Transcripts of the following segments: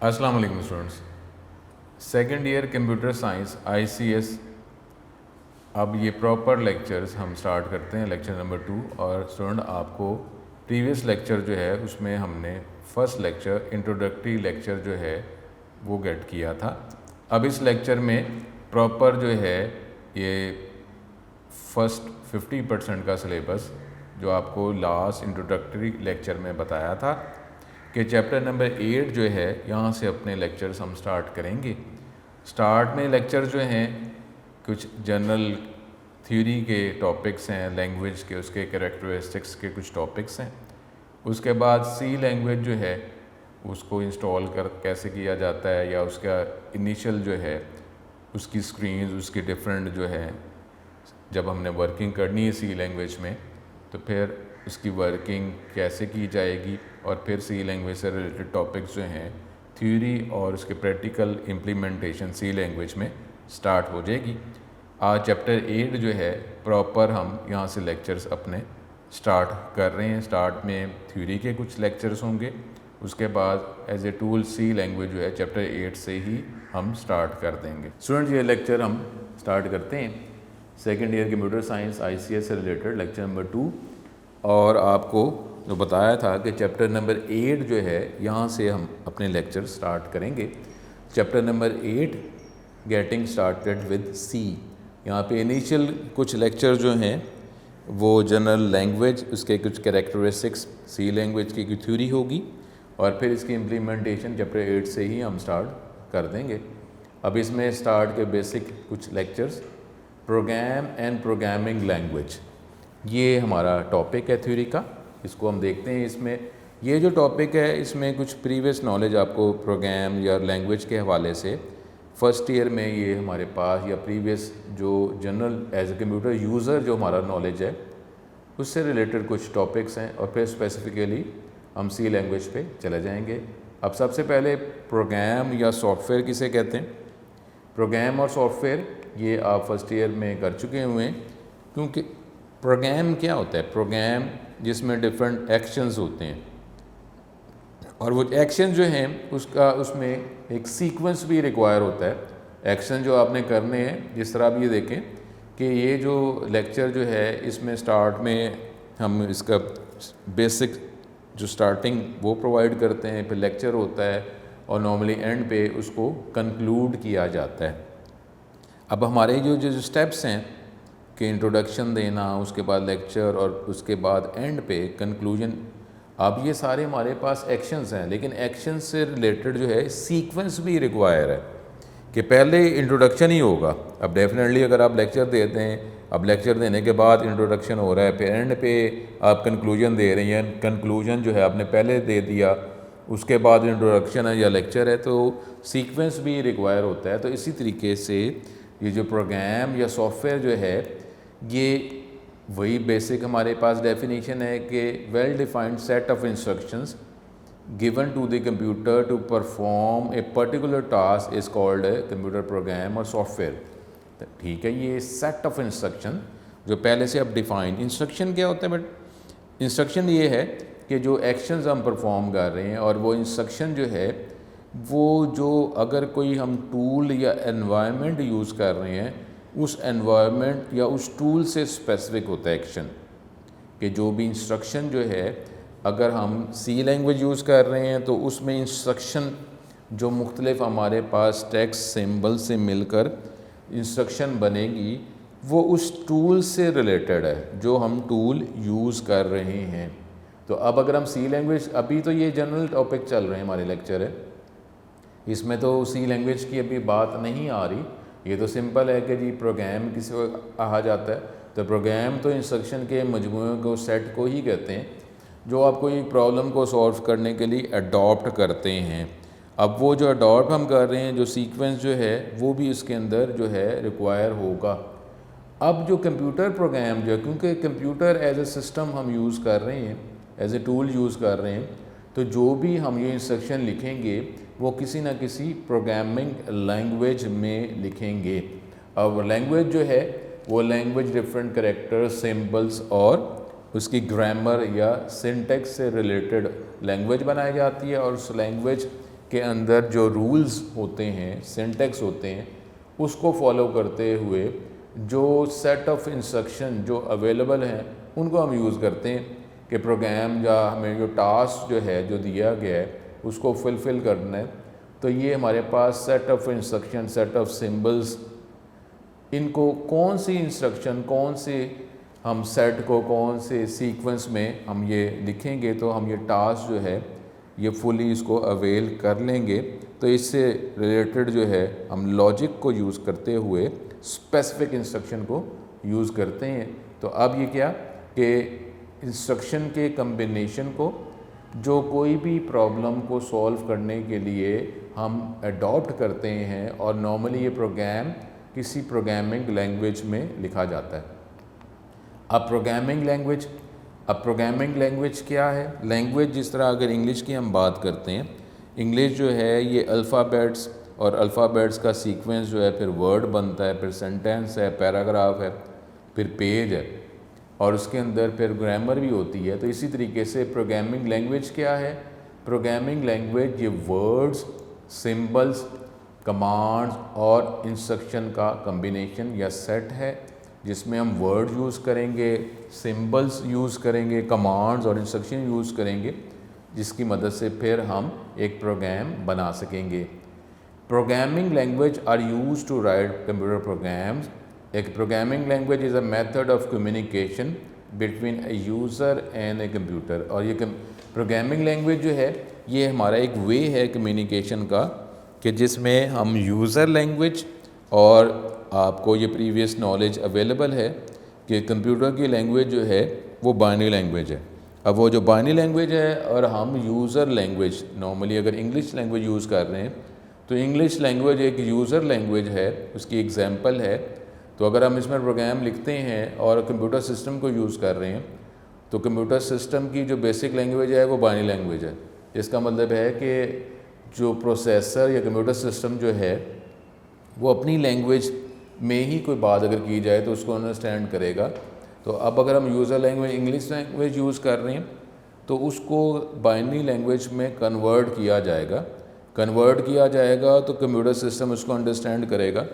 अस्सलाम वालेकुम students. Second year computer science ICS। अब ये प्रॉपर लेक्चर्स हम स्टार्ट करते हैं, लेक्चर नंबर 2। और स्टूडेंट आपको प्रीवियस लेक्चर जो है उसमें हमने फर्स्ट लेक्चर इंट्रोडक्टरी लेक्चर जो है वो गेट किया था। अब इस लेक्चर में प्रॉपर जो है ये फर्स्ट 50% का सिलेबस जो आपको लास्ट इंट्रोडक्टरी लेक्चर में बताया था कि चैप्टर नंबर 8 जो है यहाँ से अपने लेक्चर्स हम स्टार्ट करेंगे। स्टार्ट में लेक्चर जो हैं कुछ जनरल थ्योरी के टॉपिक्स हैं, लैंग्वेज के उसके कैरेक्टरिस्टिक्स के कुछ टॉपिक्स हैं। उसके बाद सी लैंग्वेज जो है उसको इंस्टॉल कर कैसे किया जाता है, या उसका इनिशियल जो है उसकी स्क्रीन, उसकी डिफरेंट जो है जब हमने वर्किंग करनी है सी लैंग्वेज में तो फिर उसकी वर्किंग कैसे की जाएगी, और फिर सी लैंग्वेज से रिलेटेड टॉपिक्स जो हैं थ्योरी और उसके प्रैक्टिकल इम्प्लीमेंटेशन सी लैंग्वेज में स्टार्ट हो जाएगी। आज चैप्टर 8 जो है प्रॉपर हम यहाँ से लेक्चर्स अपने स्टार्ट कर रहे हैं। स्टार्ट में थ्योरी के कुछ लेक्चर्स होंगे, उसके बाद as a tool C language जो है चैप्टर 8 से ही हम स्टार्ट कर देंगे। स्टूडेंट्स ये लेक्चर हम स्टार्ट करते हैं second year computer science ICS से रिलेटेड लेक्चर नंबर 2। और आपको जो बताया था कि चैप्टर नंबर 8 जो है यहाँ से हम अपने लेक्चर स्टार्ट करेंगे। Chapter number 8 getting started with C. यहाँ पे इनिशियल कुछ लेक्चर जो हैं वो जनरल लैंग्वेज, उसके कुछ कैरेक्टरिस्टिक्स, सी लैंग्वेज की थ्योरी होगी, और फिर इसकी इम्प्लीमेंटेशन चैप्टर 8 से ही हम स्टार्ट कर देंगे। अब इसमें स्टार्ट के बेसिक कुछ lectures, program and programming language, ये हमारा टॉपिक है थ्योरी का। इसको हम देखते हैं। इसमें ये जो टॉपिक है इसमें कुछ प्रीवियस नॉलेज आपको प्रोग्राम या लैंग्वेज के हवाले से फर्स्ट ईयर में ये हमारे पास, या प्रीवियस जो general as a computer user जो हमारा नॉलेज है उससे रिलेटेड कुछ टॉपिक्स हैं, और फिर स्पेसिफिकली हम सी लैंग्वेज पे चले जाएंगे। अब सबसे पहले प्रोग्राम या सॉफ्टवेयर किसे कहते हैं। प्रोग्राम और सॉफ्टवेयर ये आप फर्स्ट ईयर में कर चुके हुए हैं, क्योंकि प्रोग्राम क्या होता है, प्रोग्राम जिसमें डिफरेंट एक्शंस होते हैं, और वो एक्शन जो हैं उसमें एक सीक्वेंस भी रिक्वायर होता है। एक्शन जो आपने करने हैं, जिस तरह आप ये देखें कि ये जो लेक्चर जो है इसमें स्टार्ट में हम इसका बेसिक जो स्टार्टिंग वो प्रोवाइड करते हैं, फिर लेक्चर होता है, और नॉर्मली एंड पे उसको कंक्लूड किया जाता है। अब हमारे जो स्टेप्स हैं कि इंट्रोडक्शन देना, उसके बाद लेक्चर, और उसके बाद एंड पे कंक्लूजन, अब ये सारे हमारे पास एक्शंस हैं, लेकिन एक्शन से रिलेटेड जो है सीक्वेंस भी रिक्वायर है कि पहले इंट्रोडक्शन ही होगा। अब डेफिनेटली अगर आप लेक्चर देते हैं, अब लेक्चर देने के बाद इंट्रोडक्शन हो रहा है, फिर एंड पे आप कंक्लूजन दे रही हैं, कंक्लूजन जो है आपने पहले दे दिया, उसके बाद इंट्रोडक्शन है या लेक्चर है, तो सीक्वेंस भी रिक्वायर होता है। तो इसी तरीके से ये जो प्रोग्राम या सॉफ्टवेयर जो है ये वही बेसिक हमारे पास डेफिनेशन है कि well defined set of instructions given to the computer to perform a particular task is called a computer program और सॉफ्टवेयर। ठीक है, ये सेट ऑफ इंस्ट्रक्शन जो पहले से अब डिफाइंड। इंस्ट्रक्शन क्या होता है बट इंस्ट्रक्शन ये है कि जो एक्शंस हम परफॉर्म कर रहे हैं, और वो इंस्ट्रक्शन जो है वो जो अगर कोई हम टूल या एनवायरनमेंट यूज़ कर रहे हैं, उस एनवायरनमेंट या उस टूल से स्पेसिफिक होता है एक्शन। कि जो भी इंस्ट्रक्शन जो है, अगर हम सी लैंग्वेज यूज़ कर रहे हैं तो उसमें इंस्ट्रक्शन जो मुख्तलिफ हमारे पास टेक्स्ट सिंबल से मिलकर इंस्ट्रक्शन बनेगी, वो उस टूल से रिलेटेड है जो हम टूल यूज़ कर रहे हैं। तो अब अगर हम सी लैंग्वेज, अभी तो ये जनरल टॉपिक चल रहे हैं हमारे लेक्चर है, इसमें तो सी लैंग्वेज की अभी बात नहीं आ रही। ये तो सिंपल है कि जी प्रोग्राम किसी को कहा जाता है, तो प्रोग्राम तो इंस्ट्रक्शन के मजमूए को, सेट को ही कहते हैं, जो आप कोई प्रॉब्लम को सॉल्व करने के लिए अडॉप्ट करते हैं। अब वो जो अडॉप्ट हम कर रहे हैं, जो सीक्वेंस जो है वो भी इसके अंदर जो है रिक्वायर होगा। अब जो कंप्यूटर प्रोग्राम जो है, क्योंकि कंप्यूटर एज ए सिस्टम हम यूज़ कर रहे हैं, एज ए टूल यूज़ कर रहे हैं, तो जो भी हम ये इंस्ट्रक्शन लिखेंगे वो किसी न किसी प्रोग्रामिंग लैंग्वेज में लिखेंगे। अब लैंग्वेज जो है वो लैंग्वेज डिफरेंट कैरेक्टर, सिंबल्स और उसकी ग्रामर या सिंटेक्स से रिलेटेड लैंग्वेज बनाई जाती है, और उस लैंग्वेज के अंदर जो रूल्स होते हैं, सिंटैक्स होते हैं, उसको फॉलो करते हुए जो सेट ऑफ इंस्ट्रक्शन जो अवेलेबल हैं उनको हम यूज़ करते हैं कि प्रोग्राम या हमें जो टास्क जो है जो दिया गया है उसको फुलफ़िल करना है। तो ये हमारे पास set of instruction, set of symbols, इनको कौन सी इंस्ट्रक्शन, कौन से हम सेट को कौन से सीक्वेंस में हम ये लिखेंगे तो हम ये टास्क जो है ये फुली इसको अवेल कर लेंगे। तो इससे रिलेटेड जो है हम लॉजिक को यूज़ करते हुए स्पेसिफिक इंस्ट्रक्शन को यूज़ करते हैं। तो अब ये क्या कि इंस्ट्रक्शन के कम्बिनेशन को जो कोई भी प्रॉब्लम को सॉल्व करने के लिए हम अडॉप्ट करते हैं और नॉर्मली ये प्रोग्राम किसी प्रोग्रामिंग लैंग्वेज में लिखा जाता है। अब प्रोग्रामिंग लैंग्वेज क्या है? लैंग्वेज जिस तरह अगर इंग्लिश की हम बात करते हैं, इंग्लिश जो है ये अल्फ़ाबेट्स और अल्फ़ाबेट्स का सीक्वेंस जो है, फिर वर्ड बनता है, फिर सेंटेंस है, पैराग्राफ है, फिर पेज है और उसके अंदर फिर ग्रामर भी होती है। तो इसी तरीके से प्रोग्रामिंग लैंग्वेज क्या है? प्रोग्रामिंग लैंग्वेज ये वर्ड्स, सिंबल्स, कमांड्स और इंस्ट्रक्शन का कम्बिनेशन या सेट है जिसमें हम वर्ड यूज़ करेंगे, सिंबल्स यूज़ करेंगे, कमांड्स और इंस्ट्रक्शन यूज़ करेंगे, जिसकी मदद से फिर हम एक प्रोग्राम बना सकेंगे। Programming language are used to write computer programs. एक programming language is a method of communication between a user and a computer. और ये प्रोग्रामिंग लैंग्वेज जो है ये हमारा एक वे है कम्युनिकेशन का कि जिसमें हम यूज़र लैंग्वेज और आपको ये प्रीवियस नॉलेज अवेलेबल है कि कंप्यूटर की लैंग्वेज जो है वो बाइनरी लैंग्वेज है। अब वो जो बाइनरी लैंग्वेज है और हम यूज़र लैंग्वेज, नॉर्मली अगर इंग्लिश लैंग्वेज यूज़ कर रहे हैं तो इंग्लिश लैंग्वेज एक यूज़र लैंग्वेज है, उसकी एग्जांपल है। तो अगर हम इसमें प्रोग्राम लिखते हैं और कंप्यूटर सिस्टम को यूज़ कर रहे हैं तो कंप्यूटर सिस्टम की जो बेसिक लैंग्वेज है वो बाइनरी लैंग्वेज है। इसका मतलब है कि जो प्रोसेसर या कंप्यूटर सिस्टम जो है वो अपनी लैंग्वेज में ही कोई बात अगर की जाए तो उसको अंडरस्टैंड करेगा। तो अब अगर हम user language English language use कर रहे हैं तो उसको बाइनरी लैंग्वेज में कन्वर्ट किया जाएगा तो कंप्यूटर सिस्टम उसको अंडरस्टैंड करेगा।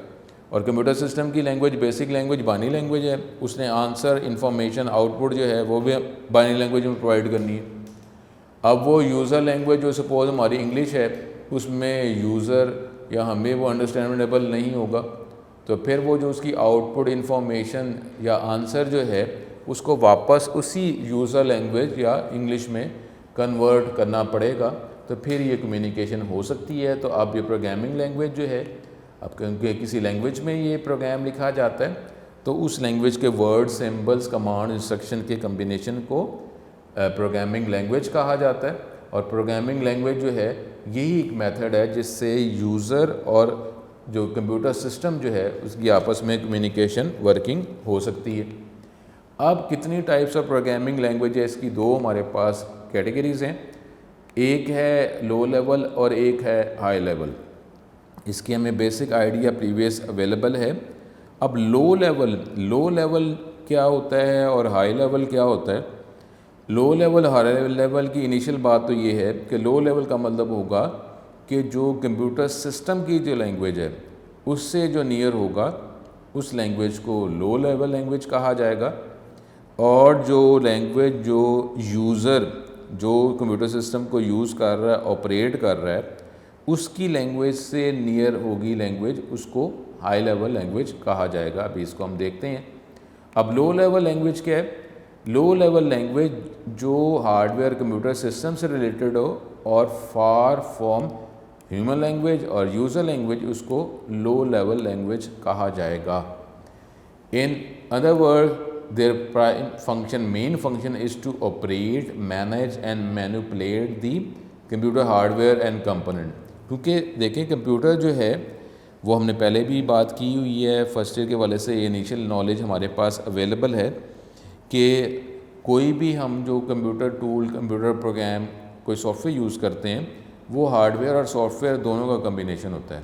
और कंप्यूटर सिस्टम की language, basic language binary language है, उसने आंसर, इन्फॉर्मेशन, आउटपुट जो है वो भी बाइनरी लैंग्वेज में प्रोवाइड करनी है। अब वो यूज़र लैंग्वेज जो सपोज हमारी इंग्लिश है उसमें यूज़र या हमें वो अंडरस्टैंडेबल नहीं होगा, तो फिर वो जो उसकी आउटपुट इन्फॉर्मेशन या आंसर जो है उसको वापस उसी यूज़र लैंग्वेज या इंग्लिश में कन्वर्ट करना पड़ेगा, तो फिर ये कम्युनिकेशन हो सकती है। तो अब ये प्रोग्रामिंग लैंग्वेज जो है, अब क्योंकि किसी लैंग्वेज में ये प्रोग्राम लिखा जाता है तो उस लैंग्वेज के वर्ड, सिंबल्स, कमांड, इंस्ट्रक्शन के कम्बिनेशन को प्रोग्रामिंग लैंग्वेज कहा जाता है। और प्रोग्रामिंग लैंग्वेज जो है यही एक मेथड है जिससे यूज़र और जो कंप्यूटर सिस्टम जो है उसकी आपस में कम्युनिकेशन वर्किंग हो सकती है। अब कितनी टाइप्स ऑफ प्रोग्रामिंग लैंग्वेज है? इसकी दो हमारे पास कैटेगरीज़ हैं, एक है लो लेवल और एक है हाई लेवल। इसकी हमें बेसिक आइडिया प्रीवियस अवेलेबल है। अब लो लेवल क्या होता है और हाई लेवल क्या होता है? लो लेवल, हाई लेवल की इनिशियल बात तो ये है कि लो लेवल का मतलब होगा कि जो कंप्यूटर सिस्टम की जो लैंग्वेज है उससे जो नियर होगा उस लैंग्वेज को लो लेवल लैंग्वेज कहा जाएगा। और जो लैंग्वेज जो यूज़र जो कंप्यूटर सिस्टम को यूज़ कर रहा है, ऑपरेट कर रहा है, उसकी लैंग्वेज से नियर होगी लैंग्वेज, उसको हाई लेवल लैंग्वेज कहा जाएगा। अभी इसको हम देखते हैं। अब लो लेवल लैंग्वेज क्या है? लो लेवल लैंग्वेज जो हार्डवेयर कंप्यूटर सिस्टम से रिलेटेड हो और फार फ्रॉम ह्यूमन लैंग्वेज और यूज़र लैंग्वेज, उसको लो लेवल लैंग्वेज कहा जाएगा। In other word their main function is to operate, manage and manipulate the computer hardware and component. क्योंकि देखें कंप्यूटर जो है वो हमने पहले भी बात की हुई है, फर्स्ट ईयर के वाले से इनिशियल नॉलेज हमारे पास अवेलेबल है कि कोई भी हम जो कंप्यूटर टूल, कंप्यूटर प्रोग्राम, कोई सॉफ्टवेयर यूज़ करते हैं वो हार्डवेयर और सॉफ्टवेयर दोनों का कम्बिनेशन होता है।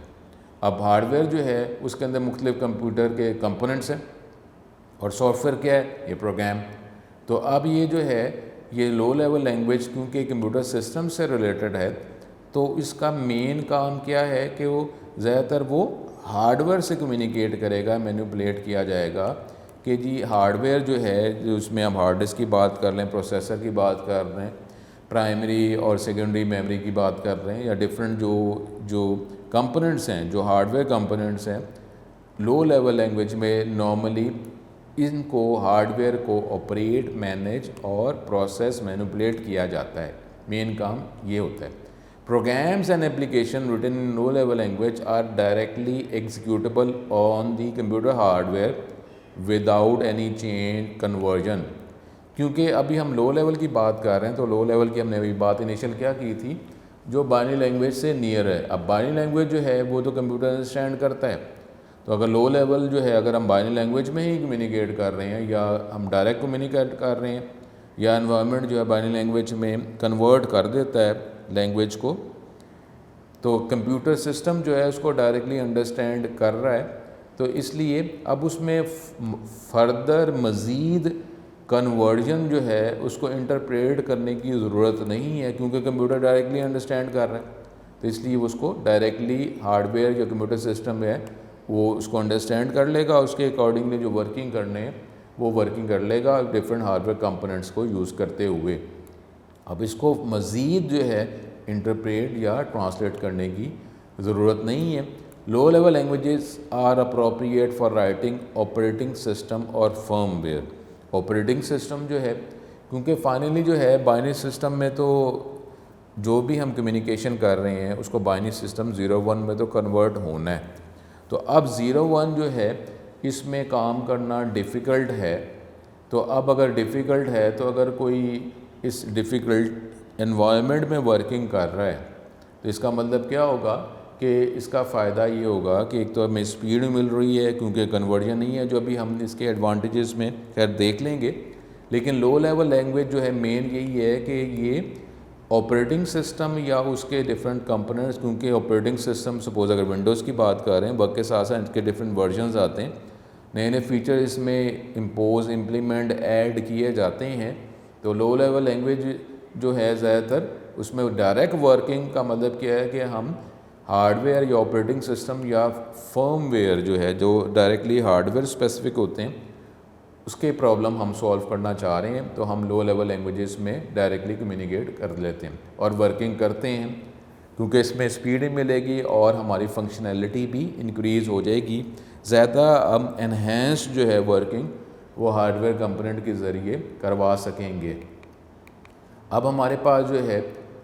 अब हार्डवेयर जो है उसके अंदर मुख्तलिफ कंप्यूटर के कंपोनेंट्स हैं और सॉफ्टवेयर क्या है? ये प्रोग्राम। तो अब ये जो है ये लो लेवल लैंग्वेज क्योंकि कंप्यूटर सिस्टम से रिलेटेड है तो इसका मेन काम क्या है कि वो ज़्यादातर वो हार्डवेयर से कम्युनिकेट करेगा, मैनिपुलेट किया जाएगा कि जी हार्डवेयर जो है, जो उसमें हम हार्ड डिस्क की बात कर लें, प्रोसेसर की बात कर रहे हैं, प्राइमरी और सेकेंडरी मेमोरी की बात कर रहे हैं, या डिफरेंट जो कंपोनेंट्स हैं, जो हार्डवेयर कंपोनेंट्स हैं, लो लेवल लैंग्वेज में नॉर्मली इनको हार्डवेयर को ऑपरेट, मैनेज और प्रोसेस, मैनिपुलेट किया जाता है। मेन काम ये होता है। Programs and application written in low level language are directly executable on the computer hardware without any change conversion. क्योंकि अभी हम लो लेवल की बात कर रहे हैं, तो लो लेवल की हमने अभी बात इनिशियल क्या की थी, जो बाइनरी लैंग्वेज से नियर है। अब बाइनरी लैंग्वेज जो है वो तो कंप्यूटर अंडरस्टैंड करता है, तो अगर लो लेवल जो है, अगर हम बाइनरी लैंग्वेज में ही कम्युनिकेट कर रहे हैं, या हम डायरेक्ट कम्युनिकेट कर रहे हैं, या एनवायरनमेंट जो है बाइनरी लैंग्वेज में कन्वर्ट कर देता है लैंग्वेज को, तो कंप्यूटर सिस्टम जो है उसको डायरेक्टली अंडरस्टैंड कर रहा है। तो इसलिए अब उसमें फर्दर मज़ीद कन्वर्जन जो है उसको इंटरप्रेट करने की ज़रूरत नहीं है, क्योंकि कंप्यूटर डायरेक्टली अंडरस्टैंड कर रहा है। तो इसलिए उसको डायरेक्टली हार्डवेयर जो कंप्यूटर सिस्टम है वो उसको अंडरस्टैंड कर लेगा, उसके अकॉर्डिंगली जो वर्किंग करने हैं वो वर्किंग कर लेगा डिफरेंट हार्डवेयर कंपोनेंट्स को यूज़ करते हुए। अब इसको मज़ीद जो है इंटरप्रेट या ट्रांसलेट करने की ज़रूरत नहीं है। Low level languages are appropriate for writing operating system और फर्मवेयर। ऑपरेटिंग सिस्टम जो है, क्योंकि फाइनली जो है बाइनरी सिस्टम में तो जो भी हम कम्युनिकेशन कर रहे हैं उसको बाइनरी सिस्टम 0-1 में तो कन्वर्ट होना है। तो अब 0-1 जो है इसमें काम करना डिफ़िकल्ट है। तो अब अगर डिफ़िकल्ट है, तो अगर कोई इस डिफ़िकल्ट एनवायरनमेंट में वर्किंग कर रहा है, तो इसका मतलब क्या होगा कि इसका फ़ायदा ये होगा कि एक तो हमें स्पीड मिल रही है, क्योंकि कन्वर्जन नहीं है, जो अभी हम इसके एडवांटेजेस में खैर देख लेंगे। लेकिन लो लेवल लैंग्वेज जो है मेन यही है कि ये ऑपरेटिंग सिस्टम या उसके डिफरेंट कंपोनेंट्स, क्योंकि ऑपरेटिंग सिस्टम सपोज अगर विंडोज़ की बात कर रहे हैं, वर्क के साथ साथ इसके डिफरेंट वर्जन्स आते हैं, नए नए फीचर इसमें इम्पोज, इम्प्लीमेंट, ऐड किए जाते हैं। तो लो लेवल लैंग्वेज जो है ज़्यादातर उसमें डायरेक्ट वर्किंग का मतलब क्या है कि हम हार्डवेयर या ऑपरेटिंग सिस्टम या फर्मवेयर जो है, जो डायरेक्टली हार्डवेयर स्पेसिफिक होते हैं, उसके प्रॉब्लम हम सॉल्व करना चाह रहे हैं, तो हम लो लेवल लैंग्वेजेस में डायरेक्टली कम्युनिकेट कर लेते हैं और वर्किंग करते हैं, क्योंकि इसमें स्पीड मिलेगी और हमारी फंक्शनैलिटी भी इंक्रीज़ हो जाएगी। ज़्यादा हम एनहेंस जो है वर्किंग वो हार्डवेयर कंपोनेंट के ज़रिए करवा सकेंगे। अब हमारे पास जो है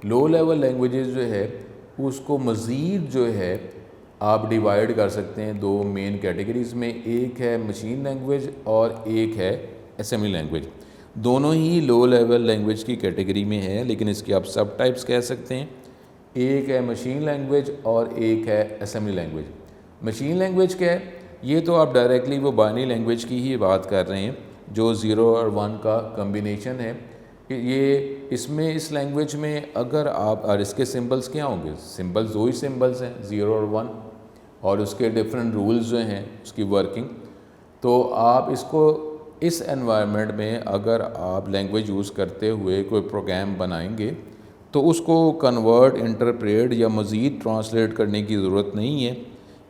लो लेवल लैंग्वेजेस जो है उसको मज़ीद जो है आप डिवाइड कर सकते हैं दो मेन कैटेगरीज़ में। एक है मशीन लैंग्वेज और एक है असेंबली लैंग्वेज। दोनों ही लो लेवल लैंग्वेज की कैटेगरी में है, लेकिन इसके आप सब टाइप्स कह सकते हैं। एक है मशीन लैंग्वेज और एक है असेंबली लैंग्वेज। मशीन लैंग्वेज क्या है, ये तो आप डायरेक्टली वो बाइनरी लैंग्वेज की ही बात कर रहे हैं, जो 0 और 1 का कम्बिनेशन है। ये इसमें इस लैंग्वेज में अगर आप, और इसके सिंबल्स क्या होंगे, सिंबल्स दो ही सिंबल्स हैं 0 और 1, और उसके डिफरेंट रूल्स जो हैं उसकी वर्किंग। तो आप इसको इस एनवायरनमेंट में अगर आप लैंग्वेज यूज़ करते हुए कोई प्रोग्राम बनाएंगे, तो उसको कन्वर्ट, इंटरप्रेट या मज़ीद ट्रांसलेट करने की ज़रूरत नहीं है,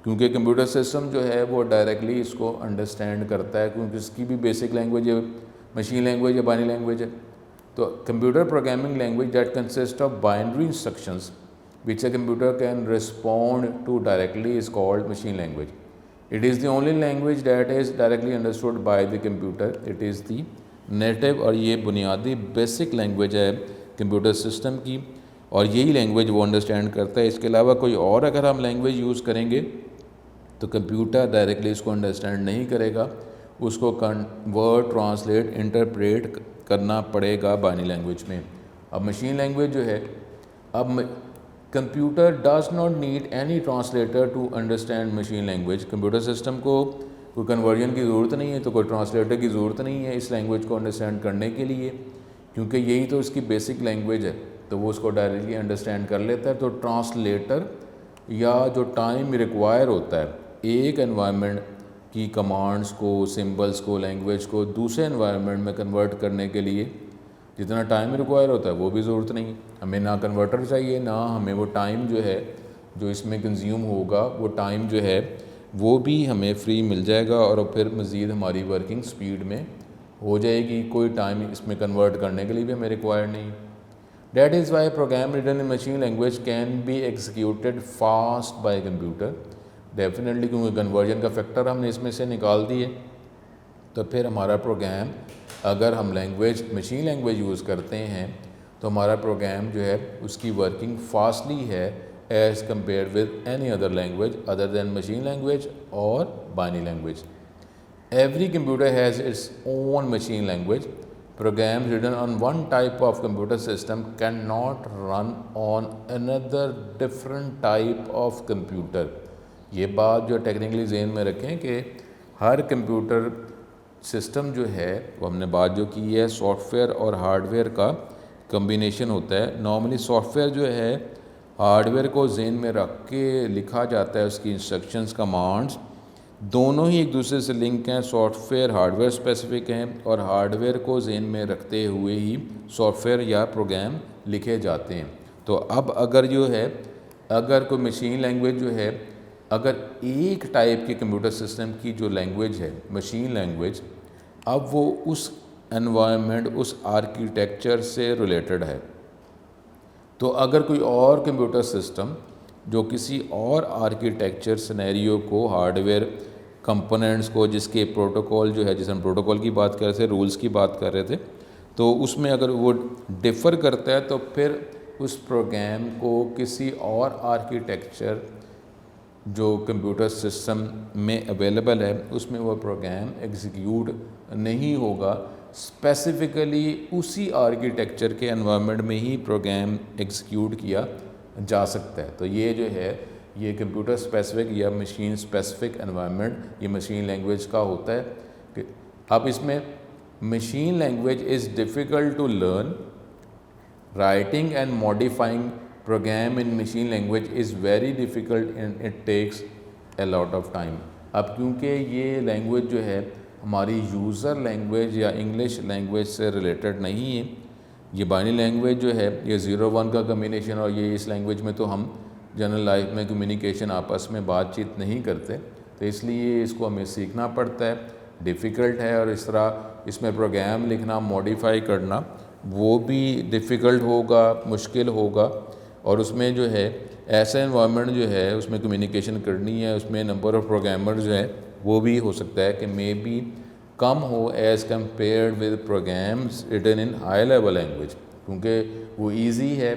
क्योंकि कंप्यूटर सिस्टम जो है वो डायरेक्टली इसको अंडरस्टैंड करता है, क्योंकि इसकी भी बेसिक लैंग्वेज है, मशीन लैंग्वेज या बाइनरी लैंग्वेज है। तो computer programming language that consist of binary instructions which a computer can respond to directly is called machine language. It is the only language that is directly understood by the computer. It is the native, और ये बुनियादी basic language है computer system की, और यही language वो understand करता है। इसके अलावा कोई और अगर हम लैंग्वेज यूज़ करेंगे तो कंप्यूटर डायरेक्टली इसको अंडरस्टैंड नहीं करेगा, उसको कन्वर्ट, ट्रांसलेट, इंटरप्रेट करना पड़ेगा बाइनरी लैंग्वेज में। अब मशीन लैंग्वेज जो है, अब computer does not need any translator to understand machine language. Computer system को कोई कन्वर्जन की ज़रूरत नहीं है, तो कोई ट्रांसलेटर की ज़रूरत नहीं है इस लैंग्वेज को अंडरस्टैंड करने के लिए, क्योंकि यही तो इसकी बेसिक लैंग्वेज है, तो वो उसको डायरेक्टली अंडरस्टैंड कर लेता है। तो ट्रांसलेटर या जो टाइम रिक्वायर होता है एक एनवायरनमेंट की कमांड्स को, सिंबल्स को, लैंग्वेज को दूसरे एनवायरनमेंट में कन्वर्ट करने के लिए, जितना टाइम रिक्वायर होता है वो भी ज़रूरत नहीं है। हमें ना कन्वर्टर चाहिए, ना हमें वो टाइम जो है जो इसमें कंज्यूम होगा वो टाइम जो है वो भी हमें फ्री मिल जाएगा और फिर मज़ीद हमारी वर्किंग स्पीड में हो जाएगी। कोई टाइम इसमें कन्वर्ट करने के लिए भी हमें रिक्वायर नहीं। That is why program written in machine language can be executed fast by computer. Definitely क्योंकि कन्वर्जन का फैक्टर हमने इसमें से निकाल दिए, तो फिर हमारा प्रोग्राम अगर हम लैंग्वेज मशीन लैंग्वेज यूज़ करते हैं तो हमारा प्रोग्राम जो है उसकी वर्किंग फास्टली है as compare with any other language other than machine language और binary language. Every computer has its own machine language. Programs written on one type of computer system cannot run on another different type of computer. ये बात जो technically ज़हन में रखें कि हर computer system जो है वो हमने बात जो की है सॉफ्टवेयर और हार्डवेयर का कम्बिनेशन होता है। नॉर्मली सॉफ्टवेयर जो है हार्डवेयर को ज़हन में रख के लिखा जाता है, उसकी इंस्ट्रक्शंस कमांड्स दोनों ही एक दूसरे से लिंक हैं। सॉफ्टवेयर हार्डवेयर स्पेसिफिक हैं और हार्डवेयर को ज़हन में रखते हुए ही सॉफ्टवेयर या प्रोग्राम लिखे जाते हैं। तो अब अगर जो है अगर कोई मशीन लैंग्वेज जो है अगर एक टाइप के कंप्यूटर सिस्टम की जो लैंग्वेज है मशीन लैंग्वेज, अब वो उस एनवायरनमेंट उस आर्किटेक्चर से रिलेटेड है, तो अगर कोई और कंप्यूटर सिस्टम जो किसी और आर्किटेक्चर सिनेरियो को हार्डवेयर कंपोनेंट्स को जिसके प्रोटोकॉल जो है जिस हम प्रोटोकॉल की बात कर रहे थे रूल्स की बात कर रहे थे, तो उसमें अगर वो डिफ़र करता है तो फिर उस प्रोग्राम को किसी और आर्किटेक्चर जो कंप्यूटर सिस्टम में अवेलेबल है उसमें वो प्रोग्राम एग्जीक्यूट नहीं होगा। स्पेसिफ़िकली उसी आर्किटेक्चर के एनवायरनमेंट में ही प्रोग्राम एग्जीक्यूट किया जा सकता है। तो ये जो है ये कंप्यूटर स्पेसिफिक या मशीन स्पेसिफिक एनवायरनमेंट ये मशीन लैंग्वेज का होता है। कि अब इसमें machine language is difficult to learn, writing and modifying program in machine language is very difficult and it takes a lot of time. अब क्योंकि ये लैंग्वेज जो है हमारी यूज़र लैंग्वेज या इंग्लिश लैंग्वेज से रिलेटेड नहीं है, ये बाइनरी लैंग्वेज जो है ये 0-1 का कम्बिनेशन, और ये इस लैंग्वेज में तो हम जनरल लाइफ में कम्युनिकेशन आपस में बातचीत नहीं करते, तो इसलिए इसको हमें सीखना पड़ता है, डिफ़िकल्ट है। और इस तरह इसमें प्रोग्राम लिखना मॉडिफाई करना वो भी डिफ़िकल्ट होगा, मुश्किल होगा, और उसमें जो है ऐसा एनवायरनमेंट जो है उसमें कम्युनिकेशन करनी है, उसमें नंबर ऑफ़ प्रोग्रामर जो है वो भी हो सकता है कि मे बी कम हो as compared with programs written in high level language, क्योंकि वो इजी है।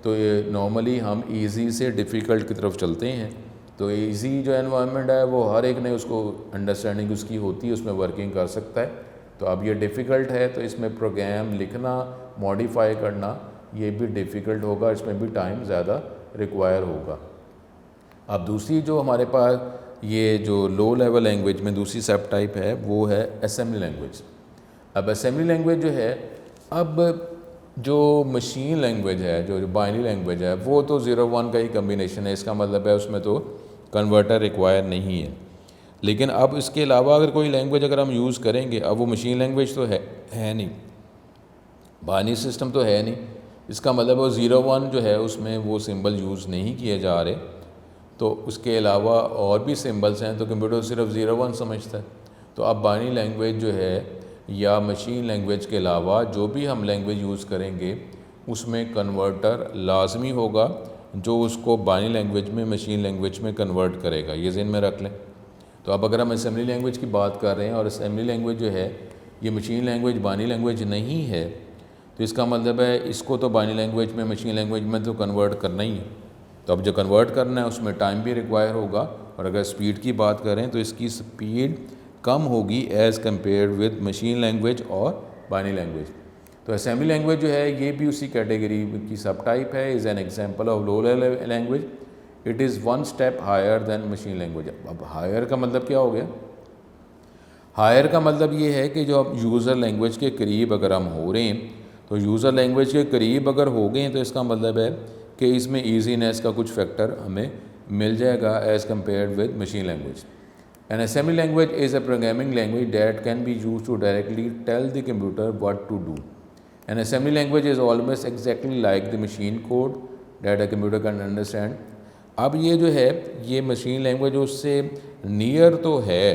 तो ये नॉर्मली हम इजी से डिफ़िकल्ट की तरफ चलते हैं। तो इजी जो एनवायरनमेंट है वो हर एक ने उसको अंडरस्टैंडिंग उसकी होती है, उसमें वर्किंग कर सकता है। तो अब ये डिफ़िकल्ट है तो इसमें प्रोग्राम लिखना मॉडिफाई करना ये भी डिफ़िकल्ट होगा, इसमें भी टाइम ज़्यादा रिक्वायर होगा। अब दूसरी जो हमारे पास ये जो लो लेवल लैंग्वेज में दूसरी सब टाइप है वो है असेंबली लैंग्वेज। अब असेंबली लैंग्वेज जो है, अब जो मशीन लैंग्वेज है जो बाइनरी लैंग्वेज है वो तो 0-1 का ही कम्बिनेशन है, इसका मतलब है उसमें तो कन्वर्टर रिक्वायर नहीं है। लेकिन अब इसके अलावा अगर कोई लैंग्वेज अगर हम यूज़ करेंगे, अब वो मशीन लैंग्वेज तो है नहीं, बाइनरी सिस्टम तो है नहीं, इसका मतलब वो 0-1 जो है उसमें वो सिंबल यूज़ नहीं किए जा रहे, तो उसके अलावा और भी सिंबल्स हैं, तो कंप्यूटर सिर्फ 0-1 समझता है। तो अब बाइनरी लैंग्वेज जो है या मशीन लैंग्वेज के अलावा जो भी हम लैंग्वेज यूज़ करेंगे उसमें कन्वर्टर लाजमी होगा जो उसको बाइनरी लैंग्वेज में मशीन लैंग्वेज में कन्वर्ट करेगा, ये ज़हन में रख लें। तो अब अगर हम असेंबली लैंग्वेज की बात कर रहे हैं और असेंबली लैंग्वेज जो है ये मशीन लैंग्वेज बाइनरी लैंग्वेज नहीं है, तो इसका मतलब है इसको तो बाइनरी लैंग्वेज में मशीन लैंग्वेज में तो कन्वर्ट करना ही है। तो अब जो कन्वर्ट करना है उसमें टाइम भी रिक्वायर होगा, और अगर स्पीड की बात करें तो इसकी स्पीड कम होगी as compare with machine language और बाइनरी लैंग्वेज। तो असेंबली लैंग्वेज जो है ये भी उसी कैटेगरी की सब टाइप है, is an example of low level language, it is 1 step higher than machine language. अब हायर का मतलब क्या हो गया? हायर का मतलब ये है कि जो अब यूज़र लैंग्वेज के करीब अगर हम हो रहे हैं, तो यूज़र लैंग्वेज के करीब अगर हो गए हैं तो इसका मतलब है कि इसमें ईजीनेस का कुछ फैक्टर हमें मिल जाएगा as compared with machine language. An assembly language is a programming language that can be used to directly tell the computer what to do. N assembly language is almost exactly like the machine code that a computer can understand. अब ये जो है ये machine language उससे near तो है,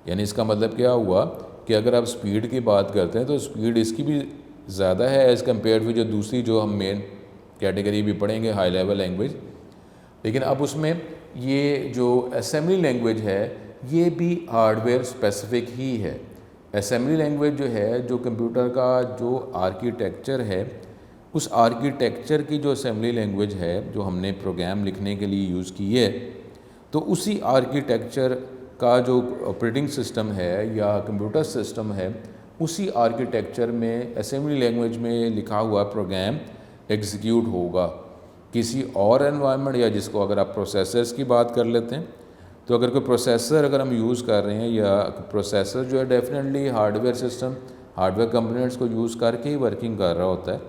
यानी इसका मतलब क्या हुआ कि अगर आप स्पीड की बात करते हैं तो स्पीड इसकी भी ज़्यादा है एज़ कम्पेयर टू जो दूसरी जो हम मेन कैटेगरी भी पढ़ेंगे हाई लेवल लैंग्वेज। लेकिन अब उसमें ये जो असेंबली लैंग्वेज है ये भी हार्डवेयर स्पेसिफिक ही है। असेंबली लैंग्वेज जो है जो कंप्यूटर का जो आर्किटेक्चर है उस आर्किटेक्चर की जो असेंबली लैंग्वेज है जो हमने प्रोग्राम लिखने के लिए यूज़ की है, तो उसी आर्किटेक्चर का जो ऑपरेटिंग सिस्टम है या कंप्यूटर सिस्टम है उसी आर्किटेक्चर में असेंबली लैंग्वेज में लिखा हुआ प्रोग्राम एग्जीक्यूट होगा। किसी और एनवायरनमेंट या जिसको अगर आप प्रोसेसर्स की बात कर लेते हैं तो अगर कोई प्रोसेसर अगर हम यूज़ कर रहे हैं या प्रोसेसर जो है definitely hardware system hardware components को यूज़ करके ही वर्किंग कर रहा होता है।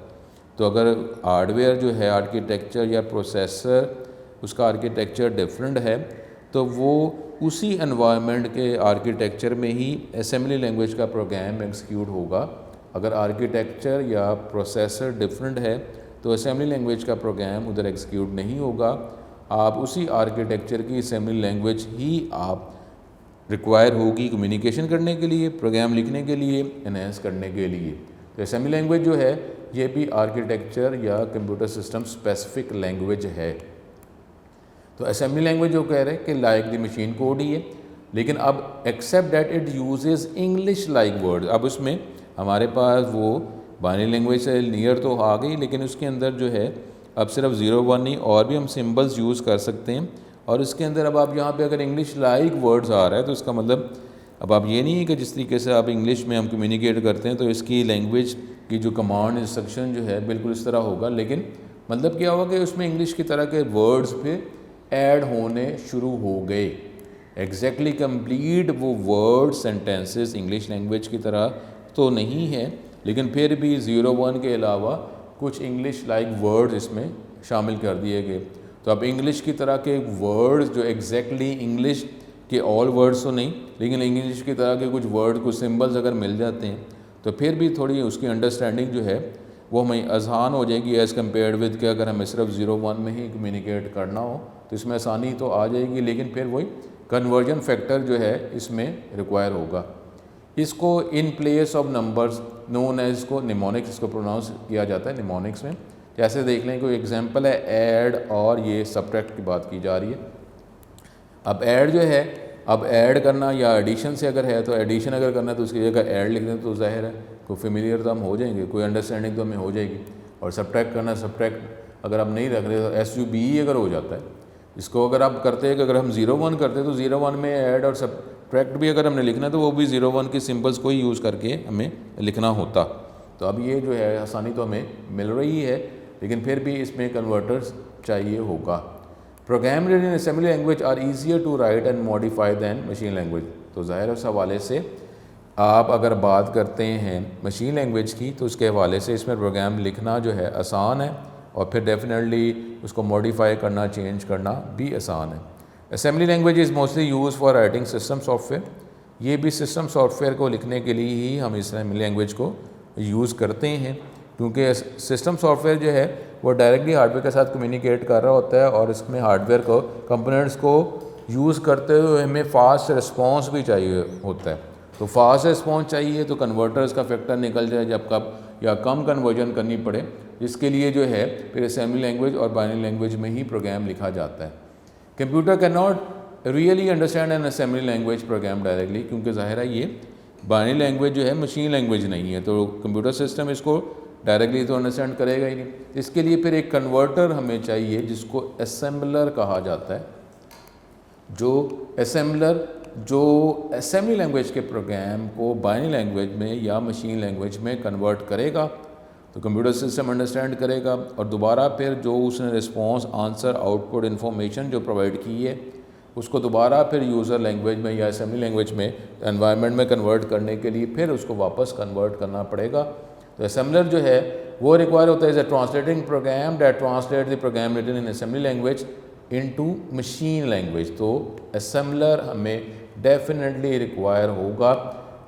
तो अगर हार्डवेयर जो है आर्किटेक्चर या प्रोसेसर उसका आर्किटेक्चर डिफरेंट है तो वो उसी एनवायरनमेंट के आर्किटेक्चर में ही असेंबली लैंग्वेज का प्रोग्राम एग्जीक्यूट होगा। अगर आर्किटेक्चर या प्रोसेसर डिफरेंट है तो असेंबली लैंग्वेज का प्रोग्राम उधर एग्जीक्यूट नहीं होगा। आप उसी आर्किटेक्चर की असेंबली लैंग्वेज ही आप रिक्वायर होगी कम्युनिकेशन करने के लिए, प्रोग्राम लिखने के लिए, एनहेंस करने के लिए। तो असेंबली लैंग्वेज जो है ये भी आर्किटेक्चर या कंप्यूटर सिस्टम स्पेसिफिक लैंग्वेज है। तो असेंबली लैंग्वेज जो कह रहे हैं कि लाइक द मशीन कोड ही है, लेकिन अब except that it uses English like word. अब उसमें हमारे पास वो बाइनरी लैंग्वेज से नियर तो आ गई, लेकिन उसके अंदर जो है अब सिर्फ 0 1 नहीं और भी हम सिंबल्स यूज़ कर सकते हैं। और इसके अंदर अब आप यहाँ पे अगर इंग्लिश लाइक वर्ड्स आ रहा है तो इसका मतलब अब आप ये नहीं है कि जिस तरीके से आप इंग्लिश में हम कम्युनिकेट करते हैं तो इसकी लैंग्वेज की जो कमांड इंस्ट्रक्शन जो है बिल्कुल इस तरह होगा, लेकिन मतलब क्या होगा कि उसमें इंग्लिश की तरह के वर्ड्स फिर ऐड होने शुरू हो गए। एग्जैक्टली कंप्लीट वो वर्ड सेंटेंसेस इंग्लिश लैंग्वेज की तरह तो नहीं है, लेकिन फिर भी 0 1 के अलावा कुछ इंग्लिश लाइक वर्ड्स इसमें शामिल कर दिए गए। तो अब इंग्लिश की तरह के वर्ड्स जो एग्जैक्टली इंग्लिश के ऑल वर्ड्स तो नहीं, लेकिन इंग्लिश की तरह के कुछ वर्ड कुछ सिंबल्स अगर मिल जाते हैं तो फिर भी थोड़ी उसकी अंडरस्टैंडिंग जो है वो हमें आसान हो जाएगी एज़ कम्पेयर विद कि अगर हमें सिर्फ 0 1 में ही कम्युनिकेट करना हो तो इसमें आसानी तो आ जाएगी, लेकिन फिर वही कन्वर्जन फैक्टर जो है इसमें रिक्वायर होगा। इसको in place of numbers known as को निमोनिक्स इसको प्रोनाउंस किया जाता है निमोनिक्स में। जैसे देख लें कोई एग्जांपल है ऐड और ये सब्ट्रैक्ट की बात की जा रही है। अब ऐड जो है अब ऐड करना या एडिशन से अगर है तो एडिशन अगर करना है तो उसकी जगह ऐड लिख दें तो जाहिर है कोई फेमिलियर तो हम हो जाएंगे, कोई अंडरस्टैंडिंग तो हमें हो जाएगी। और सब्ट्रैक्ट करना सब्ट्रैक्ट अगर आप नहीं रख रहे तो SUBE अगर हो जाता है। इसको अगर आप करते हैं कि अगर हम 0 1 करते हैं तो 0 1 में ऐड और सब्ट्रैक्ट भी अगर हमने लिखना है तो वो भी 0 1 के सिंबल्स को ही यूज़ करके हमें लिखना होता। तो अब ये जो है आसानी तो हमें मिल रही है, लेकिन फिर भी इसमें कन्वर्टर्स चाहिए होगा। Program in assembly language are easier to write and modify than machine language. तो ज़ाहिर है उस हवाले से आप अगर बात करते हैं मशीन लैंग्वेज की तो उसके हवाले से इसमें प्रोग्राम लिखना जो है आसान है और फिर डेफिनेटली उसको मॉडिफाई करना चेंज करना भी आसान है। Assembly language is mostly use for writing system software. ये भी सिस्टम सॉफ्टवेयर को लिखने के लिए ही हम इस लैंग्वेज को यूज़ करते हैं, क्योंकि सिस्टम सॉफ्टवेयर जो है वो डायरेक्टली हार्डवेयर के साथ कम्युनिकेट कर रहा होता है और इसमें हार्डवेयर को कंपोनेंट्स को यूज़ करते हुए हमें फास्ट रिस्पॉन्स भी चाहिए होता है। तो फास्ट रिस्पॉन्स चाहिए तो कन्वर्टर्स का फैक्टर निकल जाए जब कब या कम कन्वर्जन करनी पड़े, जिसके लिए जो है फिर असेंबली लैंग्वेज और बाइनरी लैंग्वेज में ही प्रोग्राम लिखा जाता है। Computer can not really understand N assembly language program directly, क्योंकि ज़ाहिर है ये बाइनरी लैंग्वेज जो है मशीन लैंग्वेज नहीं है, तो कंप्यूटर सिस्टम इसको डायरेक्टली तो अंडरस्टैंड करेगा ही नहीं। इसके लिए फिर एक कन्वर्टर हमें चाहिए जिसको असेंबलर कहा जाता है, जो असेंबली लैंग्वेज के प्रोग्राम को बाइनरी लैंग्वेज में या मशीन लैंग्वेज में कन्वर्ट करेगा। तो कंप्यूटर सिस्टम अंडरस्टैंड करेगा और दोबारा फिर जो उसने रिस्पॉन्स आंसर आउटपुट इन्फॉर्मेशन जो प्रोवाइड की है उसको दोबारा फिर यूज़र लैंग्वेज में या असेंबली लैंग्वेज में एनवायरनमेंट में कन्वर्ट करने के लिए फिर उसको वापस कन्वर्ट करना पड़ेगा। तो असेंबलर जो है वो रिक्वायर होता है as a translating program that translate the program written in assembly language into machine language. तो असेंबलर हमें डेफिनेटली रिक्वायर होगा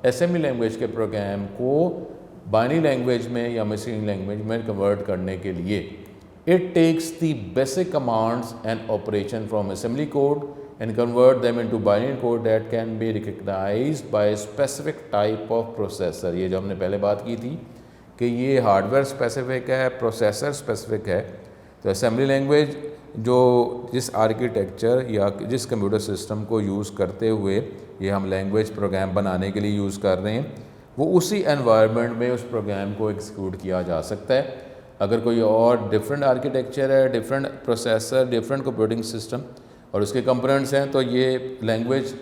असेंबली लैंग्वेज के प्रोग्राम को बाइनरी लैंग्वेज में या मशीन लैंग्वेज में कन्वर्ट करने के लिए it takes the basic commands and operation from assembly code and convert them into binary code that can be recognized by a specific type of processor। ये जो हमने पहले बात की थी कि ये हार्डवेयर स्पेसिफिक है, प्रोसेसर स्पेसिफिक है। तो असेंबली लैंग्वेज जो जिस आर्किटेक्चर या जिस कंप्यूटर सिस्टम को यूज़ करते हुए ये हम लैंग्वेज प्रोग्राम बनाने के लिए यूज़ कर रहे हैं, वो उसी एनवायरनमेंट में उस प्रोग्राम को एग्जीक्यूट किया जा सकता है। अगर कोई और डिफरेंट आर्किटेक्चर है, different processor, different computing system और उसके कंपोनेंट्स हैं, तो ये लैंग्वेज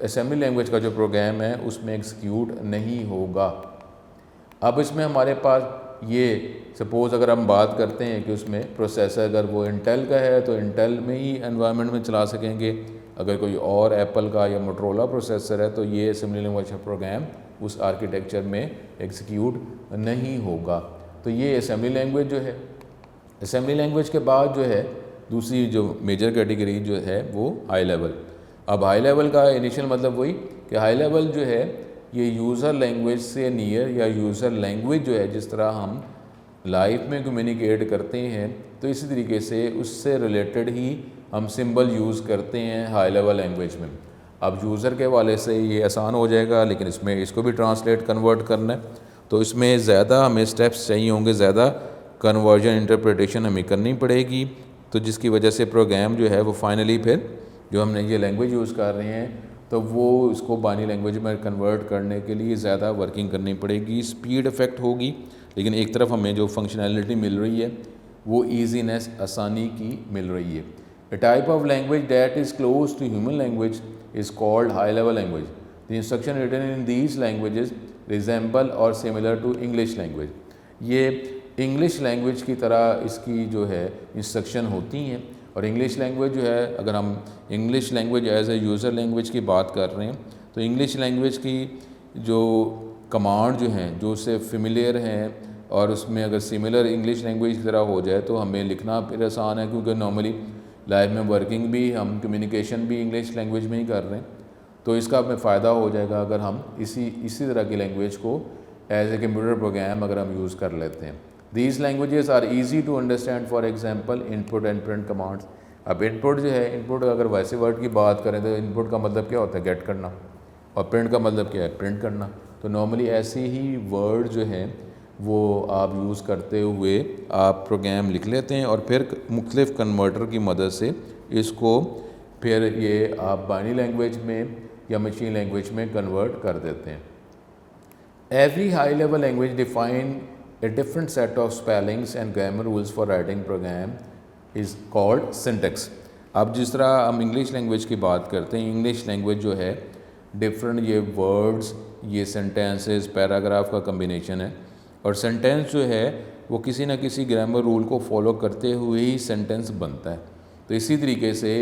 असेंबली लैंग्वेज का जो प्रोग्राम है उसमें एग्जीक्यूट नहीं होगा। अब इसमें हमारे पास ये सपोज़ अगर हम बात करते हैं कि उसमें प्रोसेसर अगर वो इंटेल का है तो इंटेल में ही एनवायरनमेंट में चला सकेंगे। अगर कोई और एप्पल का या मोटरोला प्रोसेसर है तो ये असेंबली लैंग्वेज का प्रोग्राम उस आर्किटेक्चर में एग्जीक्यूट नहीं होगा। तो ये असेंबली लैंग्वेज जो है। असेंबली लैंग्वेज के बाद जो है दूसरी जो मेजर कैटेगरी जो है वो हाई लेवल। अब हाई लेवल का इनिशियल मतलब वही कि हाई लेवल जो है ये यूज़र लैंग्वेज से नियर या यूज़र लैंग्वेज जो है जिस तरह हम लाइफ में कम्युनिकेट करते हैं तो इसी तरीके से उससे रिलेटेड ही हम सिंबल यूज़ करते हैं हाई लेवल लैंग्वेज में। अब यूज़र के वाले से ये आसान हो जाएगा, लेकिन इसमें इसको भी ट्रांसलेट कन्वर्ट करना है तो इसमें ज़्यादा हमें स्टेप्स चाहिए होंगे, ज़्यादा कन्वर्जन इंटरप्रिटेशन हमें करनी पड़ेगी। तो जिसकी वजह से प्रोग्राम जो है वो फाइनली फिर जो हमने ये लैंग्वेज यूज़ कर रहे हैं तो वो इसको बाइनरी लैंग्वेज में कन्वर्ट करने के लिए ज़्यादा वर्किंग करनी पड़ेगी, स्पीड इफ़ेक्ट होगी, लेकिन एक तरफ हमें जो फंक्शनैलिटी मिल रही है वो ईजीनेस, आसानी की मिल रही है। A type of language that is close to human language is called high level language. The instruction written in these languages resemble or similar to English language. ये इंग्लिश लैंग्वेज की तरह इसकी जो है इंस्ट्रक्शन होती हैं। और इंग्लिश लैंग्वेज जो है, अगर हम English language as a user language की बात कर रहे हैं तो इंग्लिश लैंग्वेज की जो कमांड जो हैं जो उससे फेमिलियर हैं और उसमें अगर सिमिलर इंग्लिश लैंग्वेज की तरह हो जाए तो हमें लिखना फिर आसान है, क्योंकि नॉर्मली लाइफ में वर्किंग भी हम कम्युनिकेशन भी इंग्लिश लैंग्वेज में ही कर रहे हैं। तो इसका हमें फ़ायदा हो जाएगा अगर हम इसी तरह की लैंग्वेज को एज ए कंप्यूटर प्रोग्राम अगर हम यूज़ कर लेते हैं। These languages are easy to understand, for example input and print commands। अब इनपुट जो है, इनपुट अगर वैसे वर्ड की बात करें तो इनपुट का मतलब क्या होता है, गेट करना, और प्रिंट का मतलब क्या है, प्रिंट करना। तो नॉर्मली ऐसे ही वर्ड जो हैं वो आप यूज़ करते हुए आप प्रोग्राम लिख लेते हैं और फिर मुख्तलिफ कन्वर्टर की मदद से इसको फिर ये आप बाइनरी लैंग्वेज में या मशीन लैंग्वेज में कन्वर्ट कर देते हैं। Every high level language define a different set of spellings and grammar rules for writing program is called syntax। अब जिस तरह हम इंग्लिश लैंग्वेज की बात करते हैं, इंग्लिश लैंग्वेज जो है डिफरेंट ये वर्ड्स, ये सेंटेंसेस, पैराग्राफ का कम्बिनेशन है और सेंटेंस जो है वो किसी न किसी ग्रामर रूल को फॉलो करते हुए ही सेंटेंस बनता है। तो इसी तरीके से